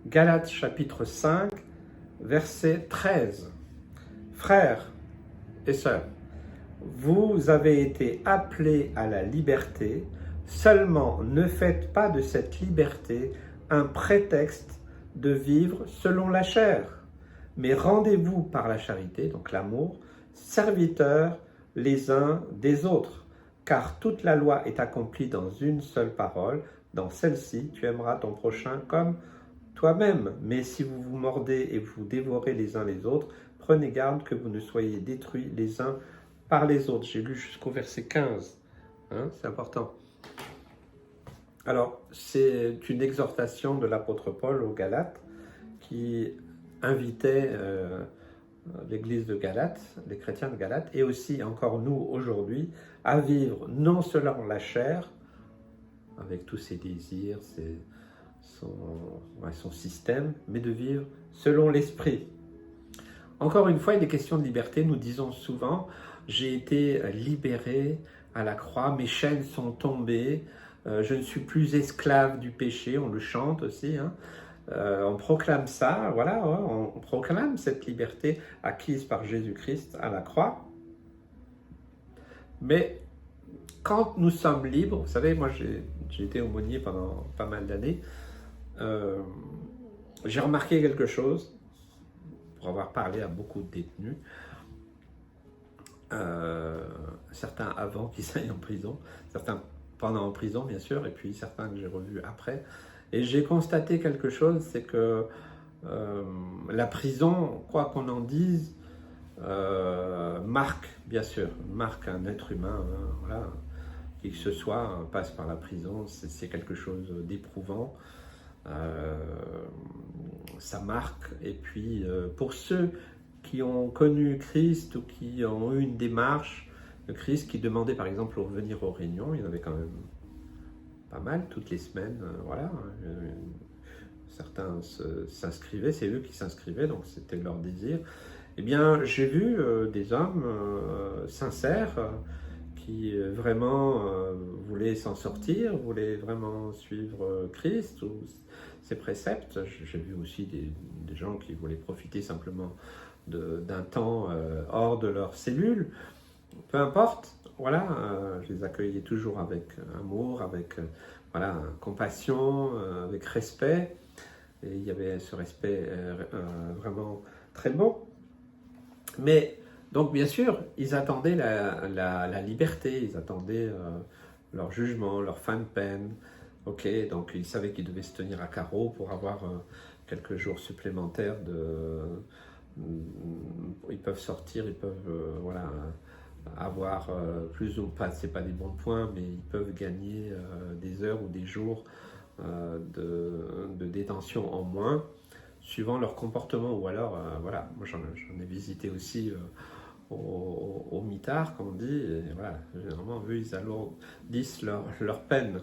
Galates chapitre 5, verset 13. Frères et sœurs, vous avez été appelés à la liberté, seulement ne faites pas de cette liberté un prétexte de vivre selon la chair, mais rendez-vous par la charité, donc l'amour, serviteurs les uns des autres, car toute la loi est accomplie dans une seule parole, dans celle-ci, tu aimeras ton prochain comme toi-même. Mais si vous vous mordez et vous dévorez les uns les autres, prenez garde que vous ne soyez détruits les uns par les autres. J'ai lu jusqu'au verset 15, c'est important. Alors, c'est une exhortation de l'apôtre Paul aux Galates qui invitait l'église de Galate, les chrétiens de Galate, et aussi encore nous aujourd'hui, à vivre non selon la chair, avec tous ses désirs, son système, mais de vivre selon l'esprit. Encore une fois, il est question de liberté. Nous disons souvent, j'ai été libéré à la croix, mes chaînes sont tombées, je ne suis plus esclave du péché, on le chante aussi, on proclame ça, voilà, on proclame cette liberté acquise par Jésus-Christ à la croix. Mais quand nous sommes libres, vous savez, moi j'ai été aumônier pendant pas mal d'années, j'ai remarqué quelque chose, pour avoir parlé à beaucoup de détenus, certains avant qu'ils aillent en prison, certains pendant en prison bien sûr, et puis certains que j'ai revus après, et j'ai constaté quelque chose, c'est que la prison, quoi qu'on en dise, marque, bien sûr, marque un être humain, voilà, qui que ce soit passe par la prison, c'est quelque chose d'éprouvant, ça marque, et puis pour ceux qui ont connu Christ ou qui ont eu une démarche de Christ, qui demandait par exemple au revenir aux réunions, il y en avait quand même pas mal, toutes les semaines, voilà, certains s'inscrivaient, c'est eux qui s'inscrivaient, donc c'était leur désir. Eh bien, j'ai vu des hommes sincères qui vraiment voulaient s'en sortir, voulaient vraiment suivre Christ ou ses préceptes. J'ai vu aussi des gens qui voulaient profiter simplement d'un temps hors de leur cellule. Peu importe, voilà, je les accueillais toujours avec amour, avec voilà, compassion, avec respect. Et il y avait ce respect vraiment très bon. Mais, donc bien sûr, ils attendaient la liberté, ils attendaient leur jugement, leur fin de peine. Ok, donc ils savaient qu'ils devaient se tenir à carreau pour avoir quelques jours supplémentaires ils peuvent sortir, ils peuvent voilà, avoir plus ou pas, c'est pas des bons points, mais ils peuvent gagner des heures ou des jours de détention en moins, suivant leur comportement. Ou alors, voilà, moi j'en ai visité aussi au mitard, comme on dit, et voilà, généralement, eux, ils alourdissent leur peine.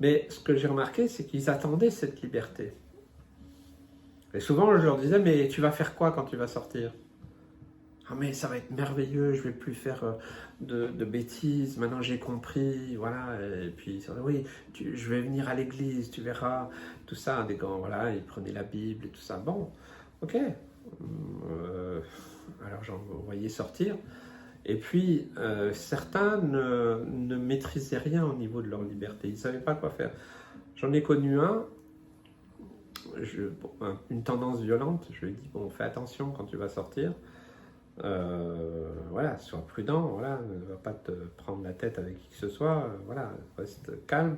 Mais ce que j'ai remarqué, c'est qu'ils attendaient cette liberté. Et souvent, je leur disais, mais tu vas faire quoi quand tu vas sortir ? Ah mais ça va être merveilleux, je vais plus faire de bêtises, maintenant j'ai compris, voilà, et puis oui, je vais venir à l'église, tu verras, tout ça, des gants, voilà, ils prenaient la Bible et tout ça, bon, ok, alors j'en voyais sortir, et puis certains ne maîtrisaient rien au niveau de leur liberté, ils ne savaient pas quoi faire. J'en ai connu une tendance violente, je lui ai dit, bon, fais attention quand tu vas sortir, voilà, sois prudent, voilà, ne va pas te prendre la tête avec qui que ce soit, voilà, reste calme.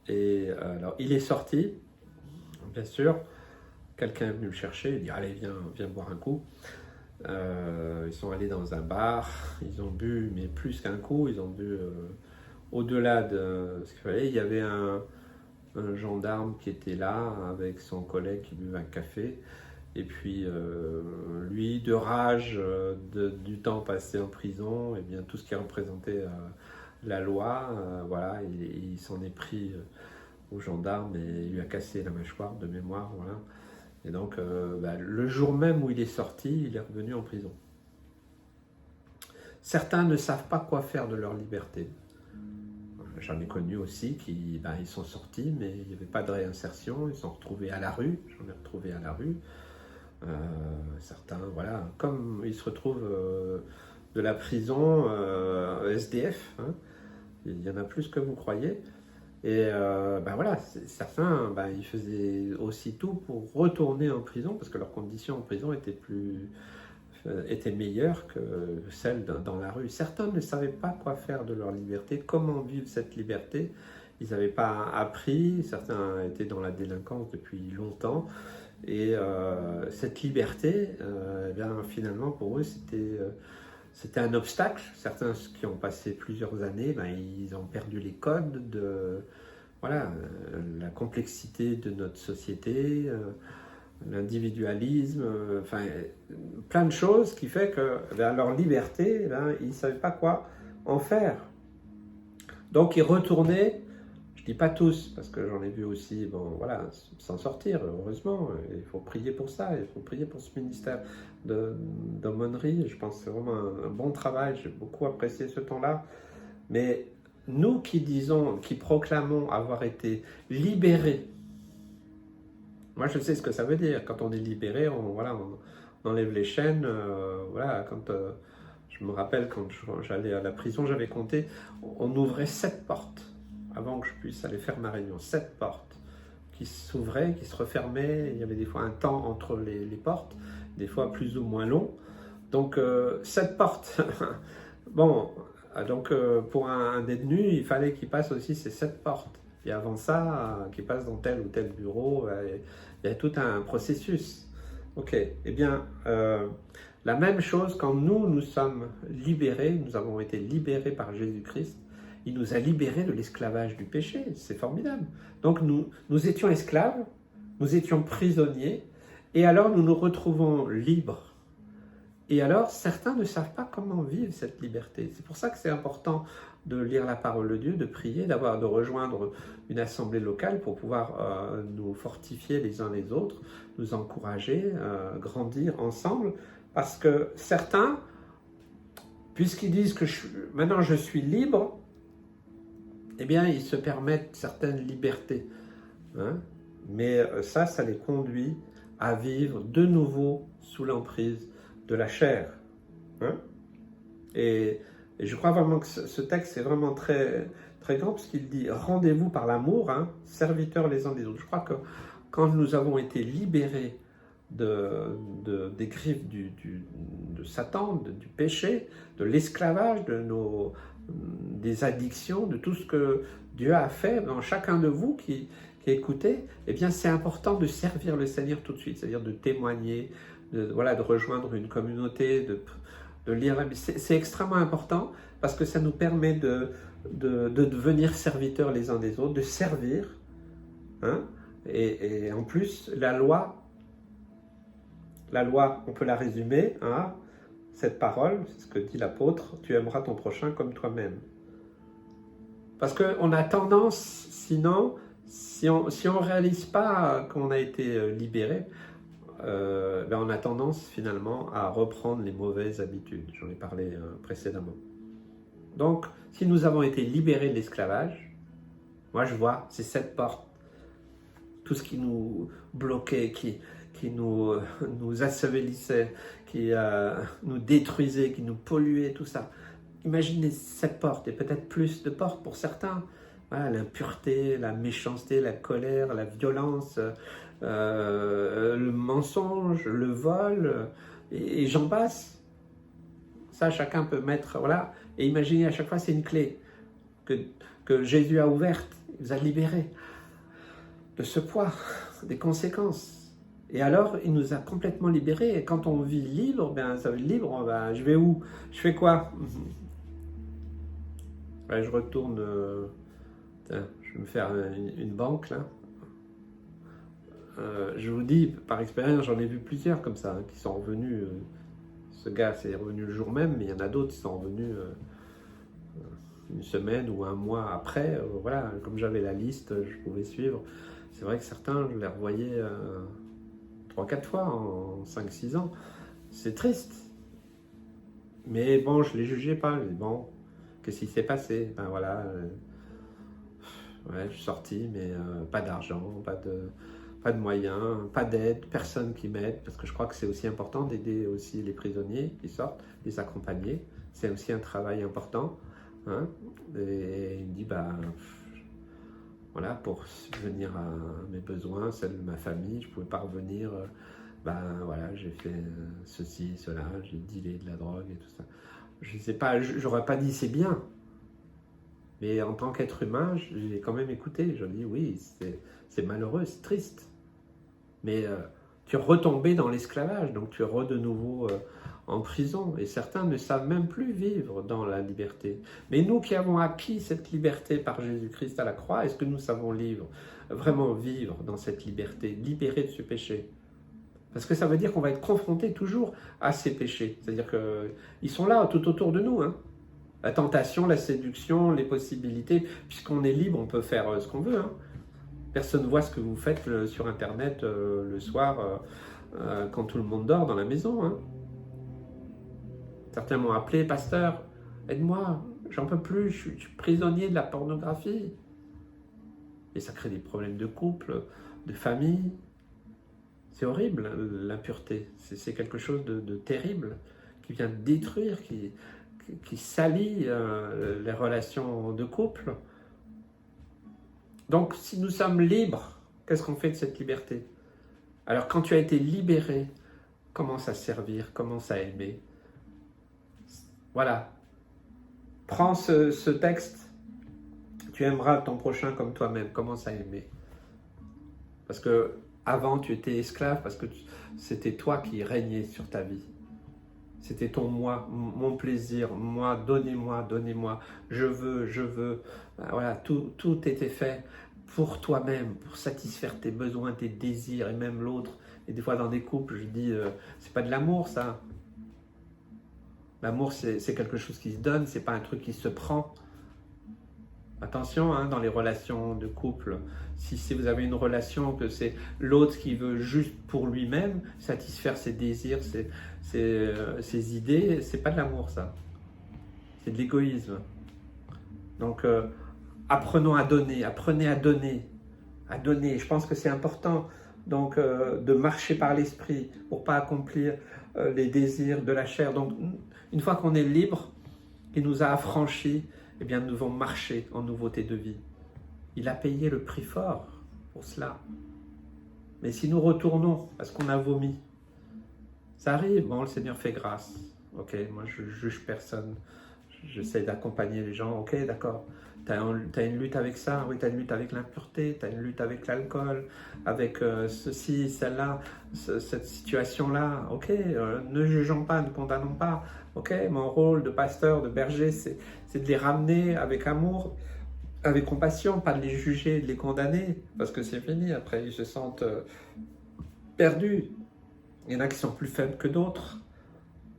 Et alors, il est sorti, bien sûr, quelqu'un est venu le chercher, il dit, allez, viens boire un coup. Ils sont allés dans un bar, ils ont bu, mais plus qu'un coup, ils ont bu au-delà de ce qu'il fallait. Il y avait un gendarme qui était là, avec son collègue qui buvait un café. Et puis, lui, de rage du temps passé en prison, et bien tout ce qui représentait la loi, voilà, il s'en est pris au gendarme et il lui a cassé la mâchoire de mémoire, voilà. Et donc, le jour même où il est sorti, il est revenu en prison. Certains ne savent pas quoi faire de leur liberté. J'en ai connu aussi qui ils sont sortis, mais il n'y avait pas de réinsertion, ils sont retrouvés à la rue, j'en ai retrouvé à la rue. Certains, voilà, comme ils se retrouvent de la prison SDF, hein, il y en a plus que vous croyez. Et voilà, certains, ils faisaient aussi tout pour retourner en prison, parce que leurs conditions en prison étaient meilleures que celles dans la rue. Certains ne savaient pas quoi faire de leur liberté, comment vivre cette liberté. Ils n'avaient pas appris, certains étaient dans la délinquance depuis longtemps. Et cette liberté, finalement, pour eux, c'était un obstacle. Certains qui ont passé plusieurs années, ils ont perdu les codes de la complexité de notre société, l'individualisme, plein de choses qui fait que leur liberté, ils ne savaient pas quoi en faire. Donc ils retournaient, je ne dis pas tous, parce que j'en ai vu aussi, s'en sortir, heureusement. Il faut prier pour ça, il faut prier pour ce ministère d'aumônerie. Je pense que c'est vraiment un bon travail, j'ai beaucoup apprécié ce temps-là. Mais nous qui proclamons avoir été libérés, moi je sais ce que ça veut dire. Quand on est libéré, on enlève les chaînes. Je me rappelle quand j'allais à la prison, j'avais compté, on ouvrait 7 portes avant que je puisse aller faire ma réunion. 7 portes qui s'ouvraient, qui se refermaient. Il y avait des fois un temps entre les portes, des fois plus ou moins long. Donc 7 portes. Pour un détenu, il fallait qu'il passe aussi ces 7 portes. Et avant ça, qu'il passe dans tel ou tel bureau, il y a tout un processus. Ok, la même chose quand nous sommes libérés, nous avons été libérés par Jésus-Christ, il nous a libérés de l'esclavage du péché, c'est formidable. Donc nous étions esclaves, nous étions prisonniers, et alors nous nous retrouvons libres. Et alors certains ne savent pas comment vivre cette liberté. C'est pour ça que c'est important de lire la parole de Dieu, de prier, de rejoindre une assemblée locale pour pouvoir nous fortifier les uns les autres, nous encourager, grandir ensemble. Parce que certains, puisqu'ils disent que maintenant je suis libre, ils se permettent certaines libertés. Hein? Mais ça les conduit à vivre de nouveau sous l'emprise de la chair. Hein? Et je crois vraiment que ce texte est vraiment très, très grand, parce qu'il dit « Rendez-vous par l'amour, hein, serviteurs les uns des autres ». Je crois que quand nous avons été libérés des griffes de Satan, du péché, de l'esclavage, des addictions, de tout ce que Dieu a fait dans chacun de vous qui écoutez, c'est important de servir le Seigneur tout de suite, c'est-à-dire de témoigner, de rejoindre une communauté, de lire. C'est extrêmement important parce que ça nous permet de devenir serviteurs les uns des autres, de servir. Hein? Et en plus, la loi, on peut la résumer à cette parole, c'est ce que dit l'apôtre, tu aimeras ton prochain comme toi-même. Parce qu'on a tendance, sinon, si on ne réalise pas qu'on a été libéré, on a tendance finalement à reprendre les mauvaises habitudes. J'en ai parlé précédemment. Donc, si nous avons été libérés de l'esclavage, moi je vois ces 7 portes, tout ce qui nous bloquait, qui nous assevelissait, qui nous détruisait, qui nous polluait, tout ça. Imaginez 7 portes, et peut-être plus de portes pour certains. Voilà, l'impureté, la méchanceté, la colère, la violence, le mensonge, le vol, et j'en passe. Ça, chacun peut mettre, et imaginez à chaque fois, c'est une clé que Jésus a ouverte, il vous a libérés de ce poids, des conséquences. Et alors, il nous a complètement libérés. Et quand on vit libre, ça veut dire libre, je vais où? Je fais quoi? Je retourne, je vais me faire une banque, là. Je vous dis, par expérience, j'en ai vu plusieurs comme ça, qui sont revenus. Ce gars, c'est revenu le jour même, mais il y en a d'autres qui sont revenus une semaine ou un mois après. Comme j'avais la liste, je pouvais suivre. C'est vrai que certains, je les revoyais 3-4 fois en 5-6 ans. C'est triste. Mais bon, je ne les jugeais pas. Mais bon, qu'est-ce qui s'est passé? Ouais, je suis sorti, mais pas d'argent, pas de moyens, pas d'aide, personne qui m'aide, parce que je crois que c'est aussi important d'aider aussi les prisonniers qui sortent, les accompagner. C'est aussi un travail important. Hein. Et il me dit, bah, voilà, pour subvenir à mes besoins, celles de ma famille, je ne pouvais pas revenir. Ben voilà, j'ai fait ceci, cela, j'ai dealé de la drogue et tout ça. Je sais pas, j'aurais pas dit c'est bien, mais en tant qu'être humain, j'ai quand même écouté. Je dis oui, c'est malheureux, c'est triste. Mais tu es retombé dans l'esclavage, donc tu es de nouveau en prison. Et certains ne savent même plus vivre dans la liberté. Mais nous qui avons acquis cette liberté par Jésus-Christ à la croix, est-ce que nous savons vraiment vivre dans cette liberté, libérés de ce péché? Parce que ça veut dire qu'on va être confronté toujours à ces péchés. C'est-à-dire qu'ils sont là tout autour de nous. Hein. La tentation, la séduction, les possibilités. Puisqu'on est libre, on peut faire ce qu'on veut. Hein. Personne ne voit ce que vous faites sur Internet le soir quand tout le monde dort dans la maison. Hein. Certains m'ont appelé, pasteur, aide-moi, j'en peux plus, je suis prisonnier de la pornographie. Et ça crée des problèmes de couple, de famille. C'est horrible, l'impureté. C'est quelque chose de terrible qui vient détruire, qui salit les relations de couple. Donc, si nous sommes libres, qu'est-ce qu'on fait de cette liberté? Alors, quand tu as été libéré, commence à servir, commence à aimer. Voilà. Prends ce texte. Tu aimeras ton prochain comme toi-même. Commence à aimer. Parce que avant, tu étais esclave, parce que c'était toi qui régnais sur ta vie. C'était ton moi, mon plaisir, moi, donnez-moi, donnez-moi, je veux. Voilà, tout était fait pour toi-même, pour satisfaire tes besoins, tes désirs, et même l'autre. Et des fois, dans des couples, je dis, c'est pas de l'amour, ça. L'amour, c'est quelque chose qui se donne, c'est pas un truc qui se prend. Attention, hein, dans les relations de couple, si vous avez une relation que c'est l'autre qui veut juste pour lui-même satisfaire ses désirs, ses idées, c'est pas de l'amour, ça. C'est de l'égoïsme. Donc, apprenons à donner, apprenez à donner. À donner. Je pense que c'est important donc, de marcher par l'esprit pour pas accomplir les désirs de la chair. Donc, une fois qu'on est libre, il nous a affranchis, eh bien, nous devons marcher en nouveauté de vie. Il a payé le prix fort pour cela. Mais si nous retournons à ce qu'on a vomi, ça arrive, bon, le Seigneur fait grâce. Ok, moi je juge personne. J'essaie d'accompagner les gens. Ok, d'accord. Tu as une lutte avec ça, oui, tu as une lutte avec l'impureté, tu as une lutte avec l'alcool, avec ceci, celle-là, cette situation-là. Ok, ne jugeons pas, ne condamnons pas. Ok, mon rôle de pasteur, de berger, c'est de les ramener avec amour, avec compassion, pas de les juger, de les condamner, parce que c'est fini, après ils se sentent perdus. Il y en a qui sont plus faibles que d'autres.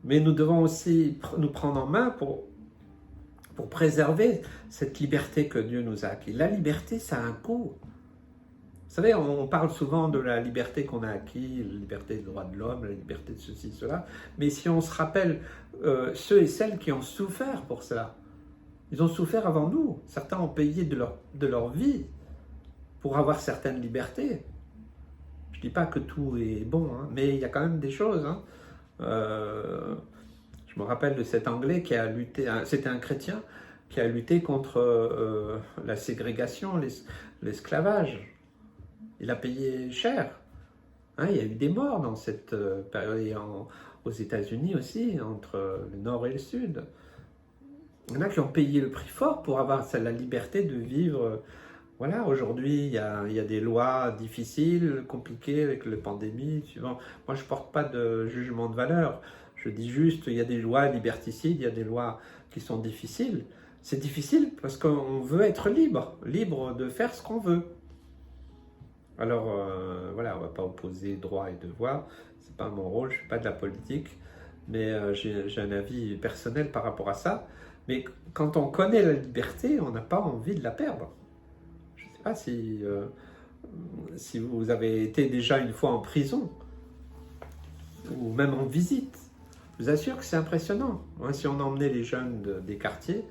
Mais nous devons aussi nous prendre en main pour préserver cette liberté que Dieu nous a acquis. La liberté, ça a un coût. Vous savez, on parle souvent de la liberté qu'on a acquis, la liberté des droits de l'homme, la liberté de ceci, cela. Mais si on se rappelle ceux et celles qui ont souffert pour cela, ils ont souffert avant nous. Certains ont payé de leur vie pour avoir certaines libertés. Je ne dis pas que tout est bon, hein, mais il y a quand même des choses. Hein. Je me rappelle de cet Anglais qui a lutté, c'était un chrétien, qui a lutté contre la ségrégation, l'esclavage. Il a payé cher. Hein, il y a eu des morts dans cette période aux États-Unis aussi, entre le nord et le sud. Il y en a qui ont payé le prix fort pour avoir la liberté de vivre. Voilà, aujourd'hui, il y a des lois difficiles, compliquées avec la pandémie. Suivant. Moi, je ne porte pas de jugement de valeur. Je dis juste, il y a des lois liberticides, il y a des lois qui sont difficiles. C'est difficile parce qu'on veut être libre, libre de faire ce qu'on veut. Alors, voilà, on ne va pas opposer droit et devoir. Ce n'est pas mon rôle, je ne suis pas de la politique. Mais j'ai un avis personnel par rapport à ça. Mais quand on connaît la liberté, on n'a pas envie de la perdre. Je ne sais pas si vous avez été déjà une fois en prison ou même en visite. Je vous assure que c'est impressionnant. Si on emmenait les jeunes des quartiers,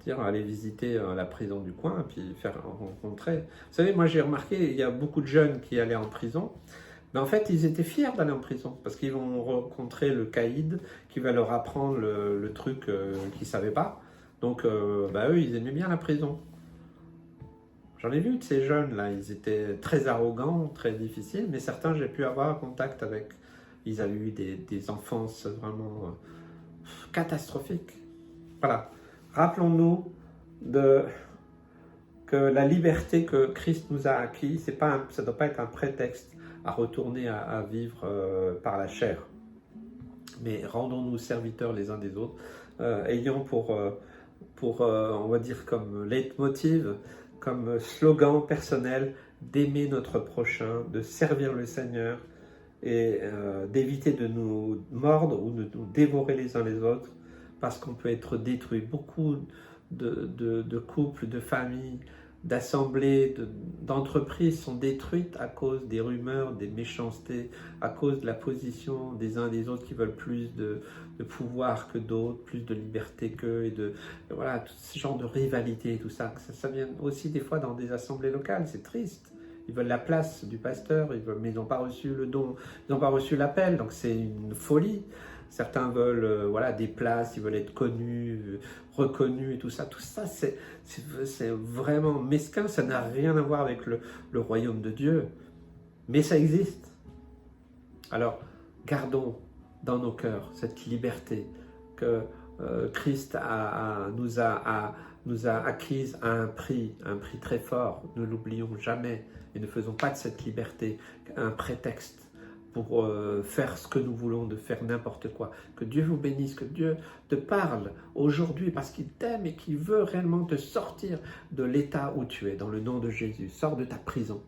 dire aller visiter la prison du coin et puis faire rencontrer. Vous savez, moi j'ai remarqué, il y a beaucoup de jeunes qui allaient en prison, mais en fait ils étaient fiers d'aller en prison parce qu'ils vont rencontrer le caïd qui va leur apprendre le truc qu'ils ne savaient pas. Donc eux ils aimaient bien la prison. J'en ai vu de ces jeunes là, ils étaient très arrogants, très difficiles, mais certains j'ai pu avoir contact avec. Ils avaient eu des enfances vraiment catastrophiques. Voilà. Rappelons-nous que la liberté que Christ nous a acquise, ça ne doit pas être un prétexte à retourner à vivre par la chair. Mais rendons-nous serviteurs les uns des autres, ayant pour on va dire comme leitmotiv, comme slogan personnel, d'aimer notre prochain, de servir le Seigneur et d'éviter de nous mordre ou de nous dévorer les uns les autres, parce qu'on peut être détruit. Beaucoup de couples, de familles, d'assemblées, d'entreprises sont détruites à cause des rumeurs, des méchancetés, à cause de la position des uns des autres qui veulent plus de pouvoir que d'autres, plus de liberté qu'eux, et voilà, tout ce genre de rivalité et tout ça. Ça vient aussi des fois dans des assemblées locales, c'est triste. Ils veulent la place du pasteur, mais ils n'ont pas reçu le don, ils n'ont pas reçu l'appel, donc c'est une folie. Certains veulent des places, ils veulent être connus, reconnus et tout ça. Tout ça, c'est vraiment mesquin, ça n'a rien à voir avec le royaume de Dieu. Mais ça existe. Alors, gardons dans nos cœurs cette liberté que Christ nous a acquise à un prix très fort. Ne l'oublions jamais et ne faisons pas de cette liberté un prétexte pour faire ce que nous voulons, de faire n'importe quoi. Que Dieu vous bénisse, que Dieu te parle aujourd'hui parce qu'il t'aime et qu'il veut réellement te sortir de l'état où tu es, dans le nom de Jésus. Sors de ta prison.